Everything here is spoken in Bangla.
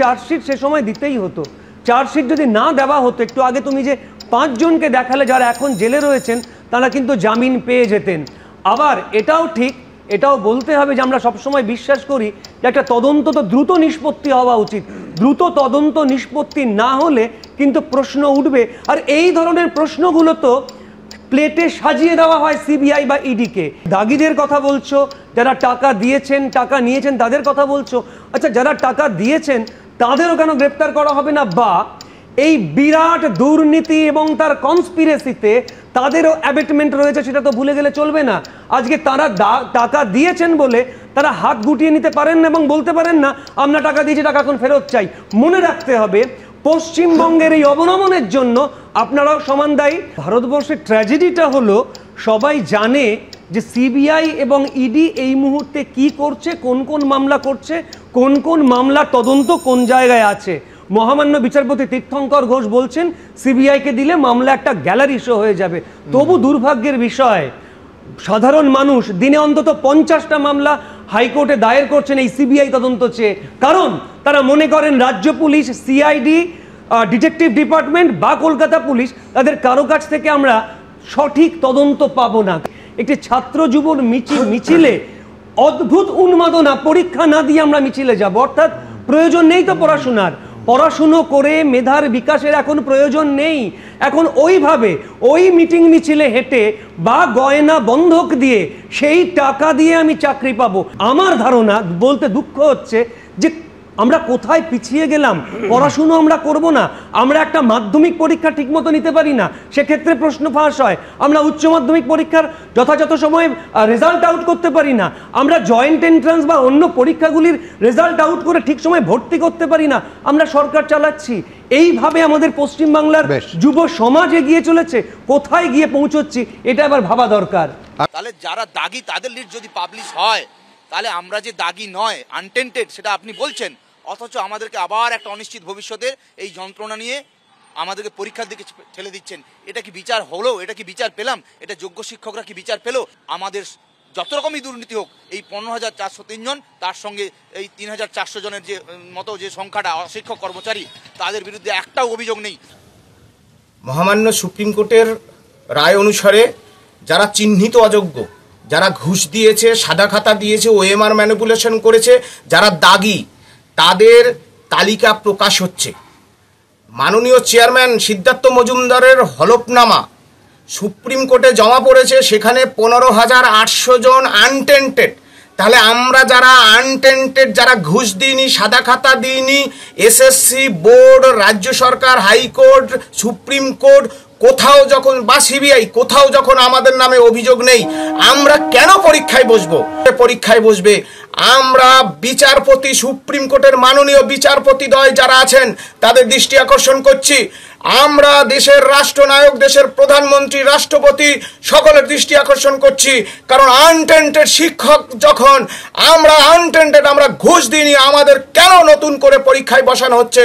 চার্জশিট সে সময় দিতেই হতো। চার্জশিট যদি না দেওয়া হতো, একটু আগে তুমি যে 5 জনকে দেখালে যারা এখন জেলে রয়েছেন তারা কিন্তু জামিন পেয়ে যেতেন। আবার এটাও ঠিক, এটাও বলতে হবে যে আমরা সবসময় বিশ্বাস করি যে একটা তদন্ত তো দ্রুত নিষ্পত্তি হওয়া উচিত। দ্রুত তদন্ত নিষ্পত্তি না হলে কিন্তু প্রশ্ন উঠবে, আর এই ধরনের প্রশ্নগুলো তো প্লেটে সাজিয়ে দেওয়া হয় সিবিআই বা ইডিকে। দাগিদের কথা বলছো, যারা টাকা দিয়েছেন টাকা নিয়েছেন তাদের কথা বলছো, আচ্ছা যারা টাকা দিয়েছেন তাদেরও কেন গ্রেপ্তার করা হবে না? বা এই বিরাট দুর্নীতি এবং তার কনস্পিরেসিতে তাদেরও অ্যাবেটমেন্ট রয়েছে, সেটা তো ভুলে গেলে চলবে না। আজকে তারা টাকা দিয়েছেন বলে তারা হাত গুটিয়ে নিতে পারেন না এবং বলতে পারেন না আমরা টাকা দিয়েছি, টাকা এখন ফেরত চাই। মনে রাখতে হবে পশ্চিমবঙ্গের এই অবনমনের জন্য আপনারাও সমান দায়ী। ভারতবর্ষের ট্র্যাজেডিটা হলো সবাই জানে যে সিবিআই এবং ইডি এই মুহূর্তে কি করছে, কোন কোন মামলা করছে, কোন কোন মামলা তদন্ত কোন জায়গায় আছে। মহামান্য বিচারপতি তীর্থঙ্কর ঘোষ বলছেন সিবিআইকে দিলে মামলা একটা গ্যালারি শো হয়ে যাবে। তবু দুর্ভাগ্যের বিষয় সাধারণ মানুষ দিনে অন্তত 50টা মামলা হাইকোর্টে দায়ের করছেন এই সিবিআই তদন্ত চেয়ে। কারণ তারা মনে করেন রাজ্য পুলিশ, সিআইডি, ডিটেকটিভ ডিপার্টমেন্ট বা কলকাতা পুলিশ, তাদের কারো কাছ থেকে আমরা সঠিক তদন্ত পাবো না। একটি ছাত্র যুবর মিছিলে অদ্ভুত উন্মাদনা, পরীক্ষা না দিয়ে আমরা মিছিলে যাব, অর্থাৎ প্রয়োজন নেই তো পড়াশোনার। পড়াশুনো করে মেধার বিকাশের এখন প্রয়োজন নেই। এখন ওইভাবে ওই মিটিং মিছিলে হেঁটে বা গয়না বন্ধক দিয়ে সেই টাকা দিয়ে আমি চাকরি পাবো। আমার ধারণা, বলতে দুঃখ হচ্ছে যে আমরা কোথায় পিছিয়ে গেলাম। পড়াশুনো আমরা করব না, আমরা একটা মাধ্যমিক পরীক্ষা ঠিকমতো নিতে পারি না, সেক্ষেত্রে প্রশ্ন ফাঁস হয়। আমরা উচ্চ মাধ্যমিক পরীক্ষার যথাযথ সময়ে রেজাল্ট আউট করতে পারি না, আমরা জয়েন্ট এন্ট্রান্স বা অন্য পরীক্ষাগুলির রেজাল্ট আউট করে ঠিক সময় ভর্তি করতে পারি না, আমরা সরকার চালাচ্ছি। এইভাবে আমাদের পশ্চিমবাংলার যুব সমাজ এগিয়ে চলেছে, কোথায় গিয়ে পৌঁছচ্ছি এটা আবার ভাবা দরকার। তাহলে যারা দাগি তাদের লিস্ট যদি পাবলিশ হয়, তাহলে আমরা যে দাগি নয়, আনটেন্টেড, সেটা আপনি বলছেন, অথচ আমাদেরকে আবার একটা অনিশ্চিত ভবিষ্যতের এই যন্ত্রণা নিয়ে আমাদেরকে পরীক্ষার দিকে ঠেলে দিচ্ছেন। এটা কি বিচার হলো? এটা কি বিচার পেলাম? এটা যোগ্য শিক্ষকরা কি বিচার পেল? আমাদের যত রকমই দুর্নীতি হোক, এই 15,403 জন, তার সঙ্গে এই 3,400 জনের যে মতো যে সংখ্যাটা অশিক্ষক কর্মচারী, তাদের বিরুদ্ধে একটাও অভিযোগ নেই। মহামান্য সুপ্রিম কোর্টের রায় অনুসারে যারা চিহ্নিত অযোগ্য, যারা ঘুষ দিয়েছে, সাদা খাতা দিয়েছে, ওএমআর ম্যানিপুলেশন করেছে, যারা দাগি, তাদের তালিকা প্রকাশ হচ্ছে। মাননীয় চেয়ারম্যান সিদ্ধার্থ মজুমদারের হলফনামা সুপ্রিম কোর্টে জমা পড়েছে, সেখানে 15,800 জন আনটেন্টেড। তাহলে আমরা যারা আনটেন্টেড, যারা ঘুষ দিইনি, সাদা খাতা দিইনি, এসএসসি বোর্ড, রাজ্য সরকার, হাইকোর্ট, সুপ্রিম কোর্ট, কোথাও যখন বা সিবিআই কোথাও যখন আমাদের নামে অভিযোগ নেই, আমরা কেন পরীক্ষায় বসবো? পরীক্ষায় বসবে আমরা বিচারপতি, সুপ্রিম কোর্টের মাননীয় বিচারপতিদ্বয় যারা আছেন তাদের দৃষ্টি আকর্ষণ করছি। আমরা দেশের রাষ্ট্রনায়ক, দেশের প্রধানমন্ত্রী, রাষ্ট্রপতি সকলের দৃষ্টি আকর্ষণ করছি। কারণ আনটেন্টেড শিক্ষক যখন আমরা আনটেন্টেড, আমরা ঘুষ দিইনি, আমাদের কেন নতুন করে পরীক্ষায় বসানো হচ্ছে?